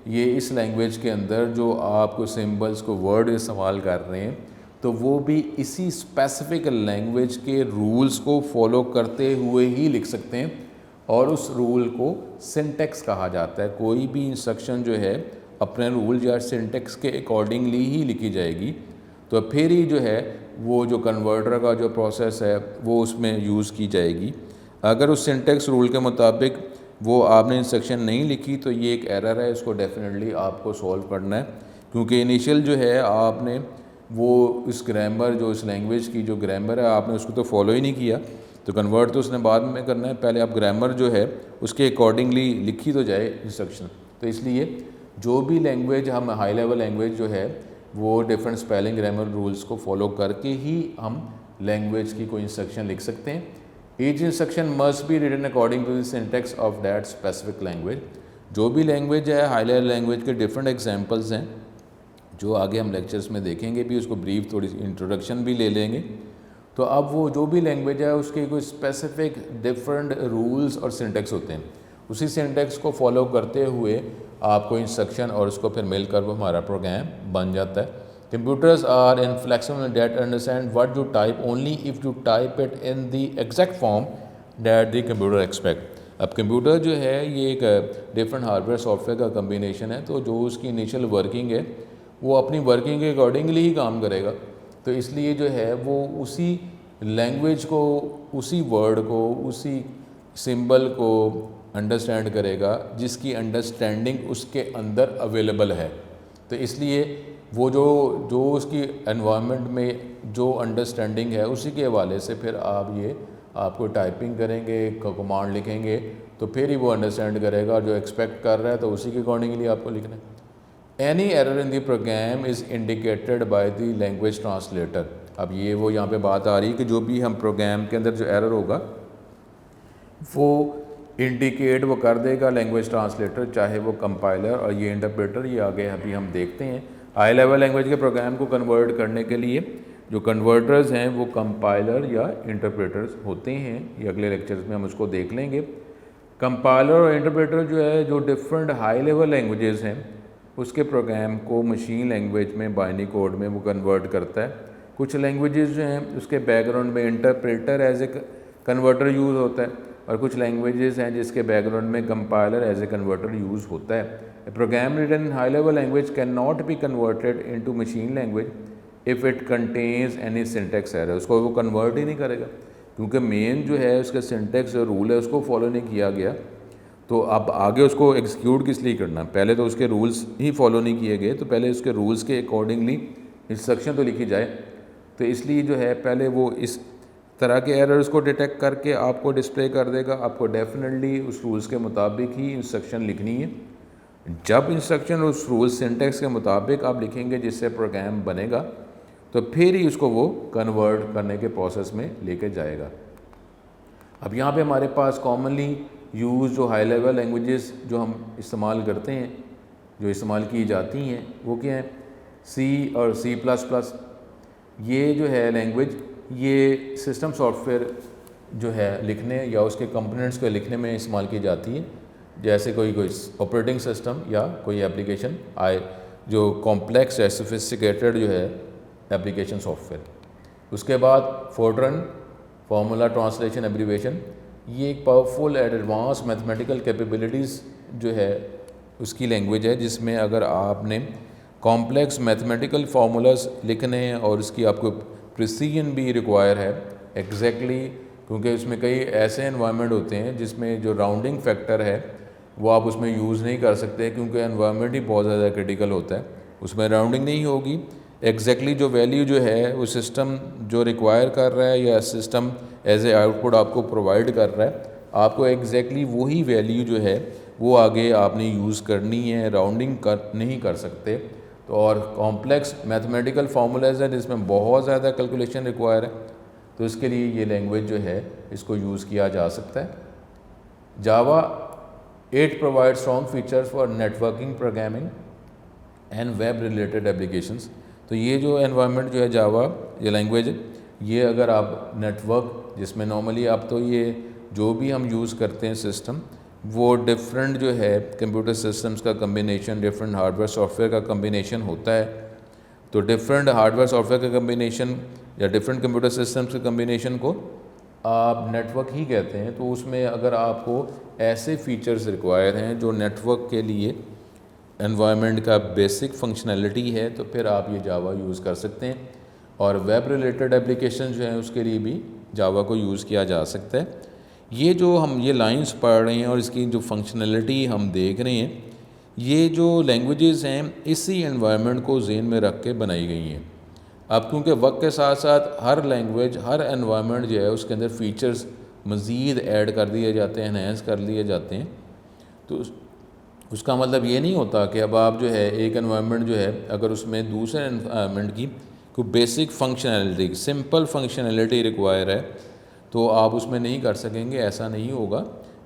ये इस लैंग्वेज के अंदर जो आपको सिंबल्स को वर्ड इस्तेमाल कर रहे हैं तो वो भी इसी स्पेसिफिक लैंग्वेज के रूल्स को फॉलो करते हुए ही लिख सकते हैं और उस रूल को सिंटेक्स कहा जाता है। कोई भी इंस्ट्रक्शन जो है अपने रूल या सिंटेक्स के अकॉर्डिंगली ही लिखी जाएगी, तो फिर ही जो है वो जो कन्वर्टर का जो प्रोसेस है वो उसमें यूज़ की जाएगी। अगर उस सिंटेक्स रूल के मुताबिक वो आपने इंस्ट्रक्शन नहीं लिखी तो ये एक एरर है, इसको डेफिनेटली आपको सॉल्व करना है, क्योंकि इनिशियल जो है आपने वो इस ग्रामर जो इस लैंग्वेज की जो ग्रामर है आपने उसको तो फॉलो ही नहीं किया। तो कन्वर्ट तो उसने बाद में करना है, पहले आप ग्रामर जो है उसके अकॉर्डिंगली लिखी तो जाए इंस्ट्रक्शन। तो इसलिए जो भी लैंग्वेज हम हाई लेवल लैंग्वेज जो है वो डिफरेंट स्पेलिंग ग्रामर रूल्स को फॉलो करके ही हम लैंग्वेज की कोई इंस्ट्रक्शन लिख सकते हैं। Each instruction must be written according to the syntax of that specific language. जो भी लैंग्वेज है हाई लेवल लैंग्वेज के डिफरेंट एग्जाम्पल्स हैं जो आगे हम लेक्चर्स में देखेंगे भी, उसको ब्रीफ थोड़ी सी इंट्रोडक्शन भी ले लेंगे। तो अब वो जो भी लैंग्वेज है उसके कोई स्पेसिफिक डिफरेंट रूल्स और सिंटेक्स होते हैं, उसी सिंटेक्स को फॉलो करते हुए आपको इंस्ट्रक्शन और उसको फिर मिलकर वो हमारा प्रोग्राम बन जाता है। Computers are inflexible that understand what you type only if you type it in the exact form that the computer expect. अब कंप्यूटर जो है ये एक डिफरेंट हार्डवेयर सॉफ्टवेयर का कम्बिनेशन है, तो जो उसकी इनिशियल वर्किंग है वो अपनी वर्किंग के अकॉर्डिंगली ही काम करेगा। तो इसलिए जो है वो उसी लैंग्वेज को, उसी वर्ड को, उसी सिंबल को अंडरस्टैंड करेगा जिसकी अंडरस्टैंडिंग उसके अंदर अवेलेबल है। तो इसलिए वो जो उसकी एनवायरनमेंट में जो अंडरस्टैंडिंग है उसी के हवाले से फिर आपको टाइपिंग करेंगे, कमांड लिखेंगे तो फिर ही वो अंडरस्टैंड करेगा, और जो एक्सपेक्ट कर रहा है तो उसी के अकॉर्डिंगली आपको लिखना है। Any error in the program is indicated by the language translator. अब ये वो यहाँ पे बात आ रही है कि जो भी हम प्रोग्राम के अंदर जो एरर होगा वो इंडिकेट वो कर देगा लैंग्वेज ट्रांसलेटर, चाहे वो कंपाइलर और ये इंटरप्रेटर, ये आगे अभी हम देखते हैं। हाई लेवल लैंग्वेज के प्रोग्राम को कन्वर्ट करने के लिए जो कन्वर्टर्स हैं वो कंपाइलर या इंटरप्रेटर्स होते हैं। ये अगले लेक्चर्स में हम उसको देख लेंगे। कंपाइलर और इंटरप्रेटर जो है, जो डिफरेंट हाई लेवल लैंग्वेजेस हैं उसके प्रोग्राम को मशीन लैंग्वेज में, बाइनरी कोड में वो कन्वर्ट करता है। कुछ लैंग्वेजेस जो हैं उसके बैकग्राउंड में interpreter as a converter use होता है, और कुछ लैंग्वेजेस हैं जिसके बैकग्राउंड में compiler as a converter use होता है। A program written in high level language can not be converted into machine language if it contains any syntax error. उसको वो कन्वर्ट ही नहीं करेगा क्योंकि मेन जो है उसका सिंटेक्स जो रूल है उसको फॉलो नहीं किया गया। तो अब आगे उसको एग्जीक्यूट किस लिए करना, पहले तो उसके रूल्स ही फॉलो नहीं किए गए, तो पहले उसके रूल्स के अकॉर्डिंगली इंस्ट्रक्शन तो लिखी जाए। तो इसलिए जो है पहले वो इस तरह के एरर्स को डिटेक्ट करके आपको डिस्प्ले कर देगा। आपको डेफिनेटली उस रूल्स के मुताबिक ही इंस्ट्रक्शन लिखनी है। जब इंस्ट्रक्शन उस रूल सिंटेक्स के मुताबिक आप लिखेंगे जिससे प्रोग्राम बनेगा, तो फिर ही उसको वो कन्वर्ट करने के प्रोसेस में लेके जाएगा। अब यहाँ पे हमारे पास कॉमनली यूज़ जो हाई लेवल लैंग्वेजेस जो हम इस्तेमाल करते हैं, जो इस्तेमाल की जाती हैं, वो क्या है, सी और C++। ये जो है लैंग्वेज, ये सिस्टम सॉफ्टवेयर जो है लिखने या उसके कंपोनेंट्स को लिखने में इस्तेमाल की जाती है। जैसे कोई ऑपरेटिंग सिस्टम या कोई एप्लीकेशन आए जो कॉम्प्लेक्स है, सोफिस्टिकेटेड जो है एप्लीकेशन सॉफ्टवेयर। उसके बाद फोर्ट्रन, फार्मूला ट्रांसलेशन एब्रीवेशन, ये एक powerful and advance mathematical capabilities जो है उसकी लैंग्वेज है, जिसमें अगर आपने कॉम्प्लेक्स मैथमेटिकल फार्मूलाज लिखने हैं और उसकी आपको प्रिसीजन भी रिक्वायर है एग्जैक्टली, क्योंकि उसमें कई ऐसे एनवायरनमेंट होते हैं जिसमें जो राउंडिंग फैक्टर है वो आप उसमें यूज़ नहीं कर सकते क्योंकि एनवायरनमेंट ही बहुत ज़्यादा क्रिटिकल होता है, उसमें राउंडिंग नहीं होगी। एग्जैक्टली जो वैल्यू जो है वो सिस्टम जो रिक्वायर कर रहा है या सिस्टम एज ए आउटपुट आपको प्रोवाइड कर रहा है, आपको एग्जैक्टली वही वैल्यू जो है वो आगे आपने यूज़ करनी है, राउंडिंग नहीं कर सकते। तो और कॉम्प्लेक्स मैथमेटिकल फार्मूलाज हैं जिसमें बहुत ज़्यादा कैलकुलेशन रिक्वायर है, तो इसके लिए ये लैंग्वेज जो है इसको यूज़ किया जा सकता है। जावा 8 provide strong features for networking, programming and web related applications. तो ये जो एनवायरनमेंट जो है जावा, ये लैंग्वेज, ये अगर आप नेटवर्क जिसमें नॉर्मली आप तो ये जो भी हम यूज़ करते हैं सिस्टम, वो डिफरेंट जो है कंप्यूटर सिस्टम्स का कम्बिनेशन, डिफरेंट हार्डवेयर सॉफ्टवेयर का कम्बिनेशन होता है। तो डिफरेंट हार्डवेयर सॉफ्टवेयर का कम्बिनेशन या डिफरेंट कंप्यूटर सिस्टम्स के कम्बिनेशन को आप नेटवर्क ही कहते हैं। तो उसमें अगर आपको ऐसे फीचर्स रिक्वायर हैं जो नेटवर्क के लिए एनवायरनमेंट का बेसिक फंक्शनैलिटी है, तो फिर आप ये जावा यूज़ कर सकते हैं। और वेब रिलेटेड एप्लीकेशन जो हैं उसके लिए भी जावा को यूज़ किया जा सकता है। ये जो हम ये लाइंस पढ़ रहे हैं और इसकी जो फंक्शनैलिटी हम देख रहे हैं, ये जो लैंग्वेजेस हैं इसी एनवायरनमेंट को ज़हन में रख के बनाई गई हैं। अब क्योंकि वक्त के साथ साथ हर लैंग्वेज, हर एनवायरनमेंट जो है उसके अंदर फ़ीचर्स मज़ीद ऐड कर दिए जाते हैं, एनहेंस कर लिए जाते हैं। तो उसका मतलब ये नहीं होता कि अब आप जो है एक एनवायरनमेंट जो है अगर उसमें दूसरे एनवायरनमेंट की कोई basic functionality, simple functionality require है तो आप उसमें नहीं कर सकेंगे, ऐसा नहीं होगा।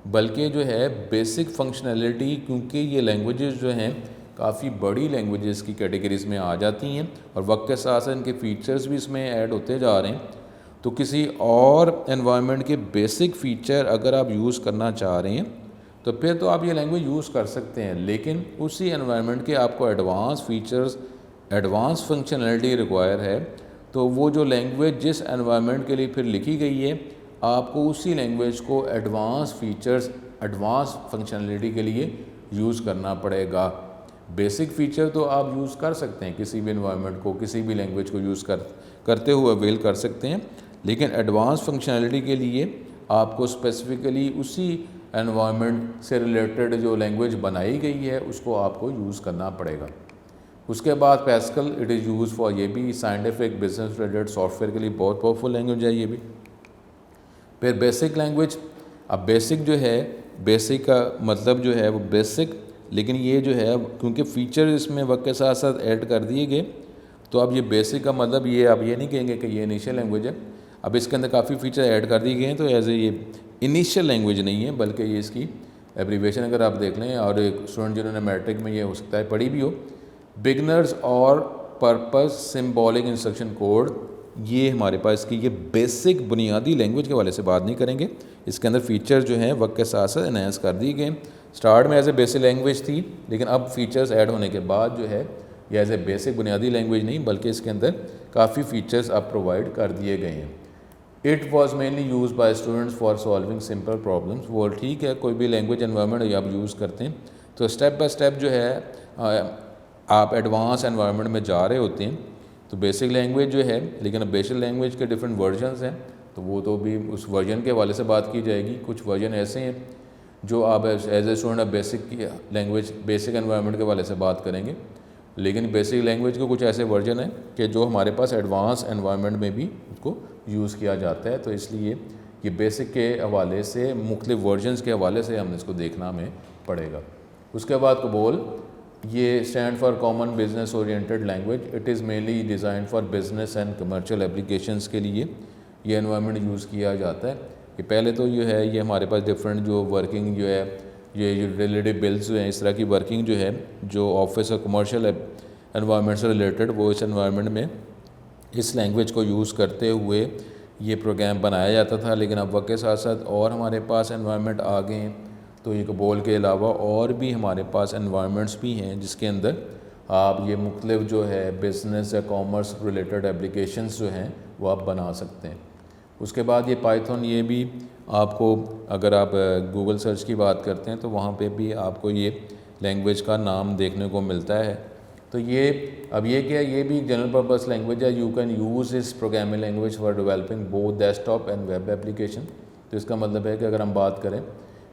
बल्कि जो है बेसिक फंक्शनैलिटी, क्योंकि ये लैंग्वेजेस जो हैं काफ़ी बड़ी लैंग्वेजेस की कैटेगरीज़ में आ जाती हैं और वक्त के साथ साथ इनके फ़ीचर्स भी इसमें ऐड होते जा रहे हैं, तो किसी और एनवायरनमेंट के बेसिक फ़ीचर अगर आप यूज़ करना चाह रहे हैं तो फिर तो आप ये लैंग्वेज यूज़ कर सकते हैं, लेकिन उसी एनवायरनमेंट के आपको advance features, advance functionality require है, तो वो जो लैंग्वेज जिस एनवायरनमेंट के लिए फिर लिखी गई है, आपको उसी लैंग्वेज को एडवांस फीचर्स, एडवांस फंक्शनैलिटी के लिए यूज़ करना पड़ेगा। बेसिक फ़ीचर तो आप यूज़ कर सकते हैं, किसी भी एनवायरनमेंट को, किसी भी लैंग्वेज को यूज़ करते हुए अवेल कर सकते हैं, लेकिन एडवांस फंक्शनैलिटी के लिए आपको स्पेसिफ़िकली उसी एनवायरनमेंट से रिलेटेड जो लैंग्वेज बनाई गई है उसको आपको यूज़ करना पड़ेगा। उसके बाद Pascal, it is use for, ये भी साइंटिफिक बिजनेस रिलेटेड सॉफ्टवेयर के लिए बहुत पावरफुल लैंग्वेज है ये भी। फिर बेसिक लैंग्वेज, अब बेसिक जो है, बेसिक का मतलब जो है वो बेसिक, लेकिन ये जो है क्योंकि फ़ीचर इसमें वक्त के साथ साथ ऐड कर दिए गए, तो अब ये बेसिक का मतलब ये आप ये नहीं कहेंगे कि ये इनिशियल लैंग्वेज है। अब इसके अंदर काफ़ी फ़ीचर ऐड कर दिए गए हैं, तो एज ए ये इनिशियल लैंग्वेज नहीं है, बल्कि ये इसकी एब्रीवेशन अगर आप देख लें, और एक स्टूडेंट जिन्होंने मैट्रिक में ये हो सकता है पढ़ी भी हो, बिगनर्स और पर्पस सिम्बॉलिक इंस्ट्रक्शन कोड, ये हमारे पास इसकी ये बेसिक बुनियादी लैंग्वेज के वाले से बात नहीं करेंगे। इसके अंदर फ़ीचर जो हैं वक्त के साथ साथ एनहांस कर दिए गए। स्टार्ट में एज ए बेसिक लैंग्वेज थी, लेकिन अब फीचर्स ऐड होने के बाद जो है ये एज ए बेसिक बुनियादी लैंग्वेज नहीं, बल्कि इसके अंदर काफ़ी फ़ीचर्स अब प्रोवाइड कर दिए गए हैं। It was mainly use by students for solving simple problems. वो ठीक है, कोई भी लैंग्वेज एनवायरनमेंट आप यूज़ करते हैं तो स्टेप बाय स्टेप जो है आप एडवांस एनवायरनमेंट में जा रहे होते हैं, तो बेसिक लैंग्वेज जो है, लेकिन अब बेसिक लैंग्वेज के डिफरेंट वर्जन्स हैं, तो वो तो भी उस वर्जन के हवाले से बात की जाएगी। कुछ वर्जन ऐसे हैं जो आप एज ए स्टूडेंट बेसिक की लैंग्वेज, बेसिक एनवायरनमेंट के हवाले से बात करेंगे, लेकिन बेसिक लैंग्वेज के कुछ ऐसे वर्जन हैं कि जो हमारे पास एडवांस एनवायरनमेंट में भी उसको यूज़ किया जाता है, तो इसलिए ये बेसिक के हवाले से, मुख्तलिफ वर्जन्स के हवाले से हमने इसको देखना हमें पड़ेगा। उसके बाद कबोल, ये stand for common business oriented language. It is mainly design for business and commercial applications के लिए ये एनवायरनमेंट यूज़ किया जाता है। ये पहले तो ये है, ये हमारे पास डिफरेंट जो वर्किंग जो है, ये यूटिलिटी बिल्स जो हैं, इस तरह की वर्किंग जो है, जो ऑफिस और कमर्शियल एनवायरनमेंट से रिलेटेड, वो इस एनवायरनमेंट में इस लैंग्वेज को यूज़ करते हुए ये प्रोग्राम बनाया जाता था। लेकिन अब वक्त के साथ साथ और हमारे पास एनवायरनमेंट आ गए हैं, तो ये कबोल के अलावा और भी हमारे पास एनवायरनमेंट्स भी हैं जिसके अंदर आप ये मुख्तलिफ जो है बिज़नेस या कॉमर्स रिलेटेड एप्लीकेशंस जो हैं वो आप बना सकते हैं। उसके बाद ये पाइथन, ये भी आपको, अगर आप गूगल सर्च की बात करते हैं तो वहाँ पे भी आपको ये लैंग्वेज का नाम देखने को मिलता है। तो ये अब ये क्या है, ये भी जनरल पर्पस लैंग्वेज है। यू कैन यूज़ इस programming language for developing both desktop and web application. तो इसका मतलब है कि अगर हम बात करें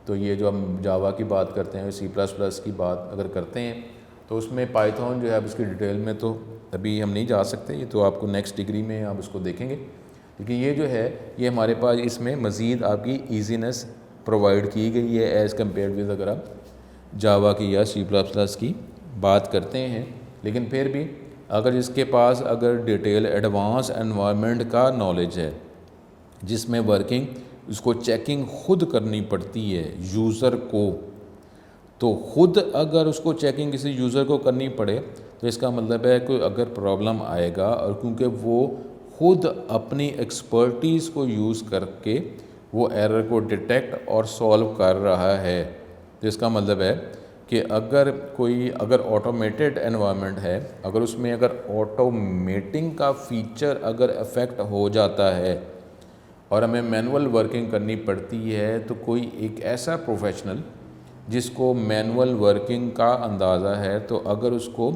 तो ये जो हम जावा की बात करते हैं, C++ की बात अगर करते हैं, तो उसमें पाइथन जो है, अब इसकी डिटेल में तो अभी हम नहीं जा सकते, ये तो आपको नेक्स्ट डिग्री में आप इसको देखेंगे। लेकिन ये जो है, ये हमारे पास इसमें मज़ीद आपकी ईजीनेस प्रोवाइड की गई है एज़ कम्पेयर विद अगर आप जावा की या C++ की बात करते हैं। लेकिन फिर भी अगर इसके पास अगर डिटेल एडवांस एनवायरनमेंट का नॉलेज है, जिसमें वर्किंग उसको चेकिंग खुद करनी पड़ती है यूज़र को, तो खुद अगर उसको चेकिंग किसी यूज़र को करनी पड़े, तो इसका मतलब है कि अगर प्रॉब्लम आएगा, और क्योंकि वो खुद अपनी एक्सपर्टीज़ को यूज़ करके वो एरर को डिटेक्ट और सॉल्व कर रहा है, तो इसका मतलब है कि अगर ऑटोमेटेड एनवायरनमेंट है, अगर उसमें अगर ऑटोमेटिंग का फीचर अगर इफ़ेक्ट हो जाता है और हमें मैनुअल वर्किंग करनी पड़ती है, तो कोई एक ऐसा प्रोफेशनल जिसको मैनुअल वर्किंग का अंदाज़ा है, तो अगर उसको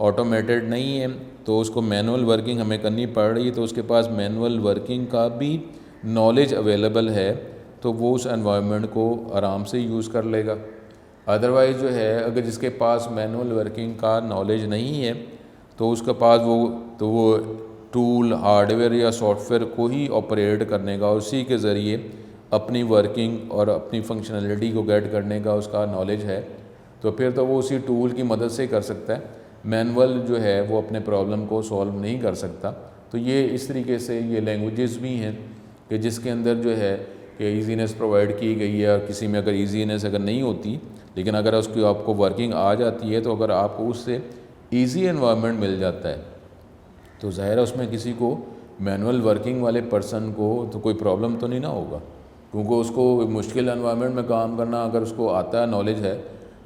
ऑटोमेटेड नहीं है तो उसको मैनुअल वर्किंग हमें करनी पड़ रही है, तो उसके पास मैनुअल वर्किंग का भी नॉलेज अवेलेबल है, तो वो उस एनवायरनमेंट को आराम से यूज़ कर लेगा। अदरवाइज़ जो है, अगर जिसके पास मैनुअल वर्किंग का नॉलेज नहीं है, तो उसके पास वो टूल, हार्डवेयर या सॉफ्टवेयर को ही ऑपरेट करने का, उसी के ज़रिए अपनी वर्किंग और अपनी फंक्शनैलिटी को गेट करने का उसका नॉलेज है, तो फिर तो वो उसी टूल की मदद से कर सकता है। मैनुअल जो है वो अपने प्रॉब्लम को सॉल्व नहीं कर सकता। तो ये इस तरीके से ये लैंग्वेजेस भी हैं कि जिसके अंदर जो है कि ईजीनेस प्रोवाइड की गई है, और किसी में अगर ईजीनेस अगर नहीं होती, लेकिन अगर उसकी आपको वर्किंग आ जाती है, तो अगर आपको उससे ईजी एनवायरनमेंट मिल जाता है, तो ज़ाहिर है उसमें किसी को मैनुअल वर्किंग वाले पर्सन को तो कोई प्रॉब्लम तो नहीं ना होगा, क्योंकि उसको मुश्किल एनवायरनमेंट में काम करना अगर उसको आता है, नॉलेज है,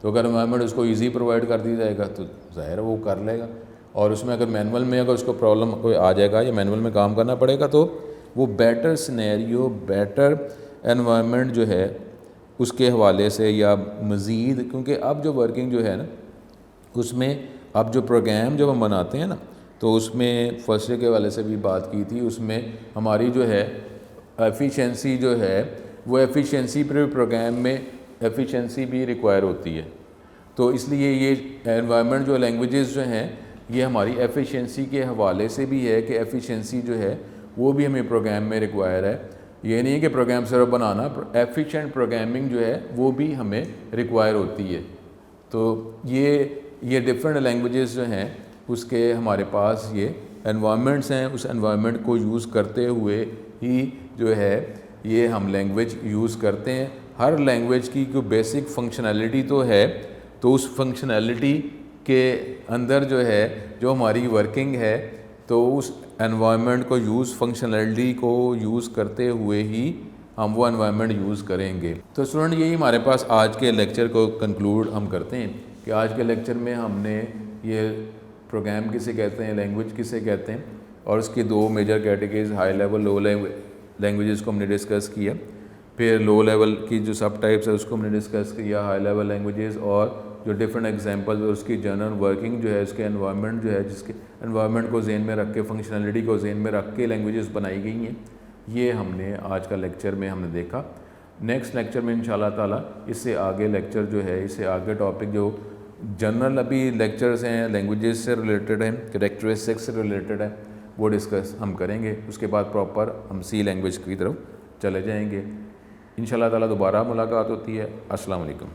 तो अगर एनवायरनमेंट उसको इजी प्रोवाइड कर दी जाएगा तो ज़ाहिर है वो कर लेगा। और उसमें अगर मैनुअल में अगर उसको प्रॉब्लम कोई आ जाएगा या मैनुअल में काम करना पड़ेगा, तो वो बेटर सिनेरियो, बेटर एनवायरनमेंट जो है उसके हवाले से या मज़ीद, क्योंकि अब जो वर्किंग जो है ना, उसमें अब जो प्रोग्राम जब हम बनाते हैं ना, तो उसमें फर्स्ट ईयर के वाले से भी बात की थी। उसमें हमारी जो है एफिशिएंसी जो है वो एफिशिएंसी पर प्रोग्राम में एफिशिएंसी भी रिक्वायर होती है। तो इसलिए ये एनवायरनमेंट जो लैंग्वेजेस जो हैं ये हमारी एफिशिएंसी के हवाले से भी है कि एफिशिएंसी जो है वो भी हमें प्रोग्राम में रिक्वायर है। ये नहीं है कि प्रोग्राम सिर्फ बनाना, एफिशिएंट प्रोग्रामिंग जो है वो भी हमें रिक्वायर होती है। तो ये डिफरेंट लैंग्वेजेस जो हैं उसके हमारे पास ये एनवायरनमेंट्स हैं। उस एनवायरनमेंट को यूज़ करते हुए ही जो है ये हम लैंग्वेज यूज़ करते हैं। हर लैंग्वेज की कोई बेसिक फंक्शनैलिटी तो है, तो उस फंक्शनैलिटी के अंदर जो है जो हमारी वर्किंग है तो उस एनवायरनमेंट को फंक्शनैलिटी को यूज़ करते हुए ही हम वो एनवायरनमेंट यूज़ करेंगे। तो स्टूडेंट यही हमारे पास आज के लेक्चर को कंक्लूड हम करते हैं कि आज के लेक्चर में हमने ये प्रोग्राम किसे कहते हैं, लैंग्वेज किसे कहते हैं, और उसकी दो major categories high level low languages को हमने डिस्कस किया। फिर लो लेवल की जो सब टाइप्स है उसको हमने डिस्कस किया, हाई लेवल लैंग्वेजेस और जो डिफरेंट एग्जांपल्स और उसकी जनरल वर्किंग जो है, उसके एनवायरनमेंट जो है, जिसके एनवायरनमेंट को ज़हन में रख के, फंक्शनैलिटी को ज़हन में रख के लैंग्वेजेस बनाई गई हैं। ये हमने आज का लेक्चर में हमने देखा। नेक्स्ट लेक्चर में इंशाल्लाह ताला इससे आगे लेक्चर जो है, इससे आगे टॉपिक जो जनरल अभी लेक्चर्स हैं लैंग्वेजेस से रिलेटेड हैं, कैरेक्टरिस्टिक्स से रिलेटेड है, वो डिस्कस हम करेंगे। उसके बाद प्रॉपर हम सी लैंग्वेज की तरफ चले जाएंगे। इंशाल्लाह ताला दोबारा मुलाकात होती है। अस्सलाम वालेकुम।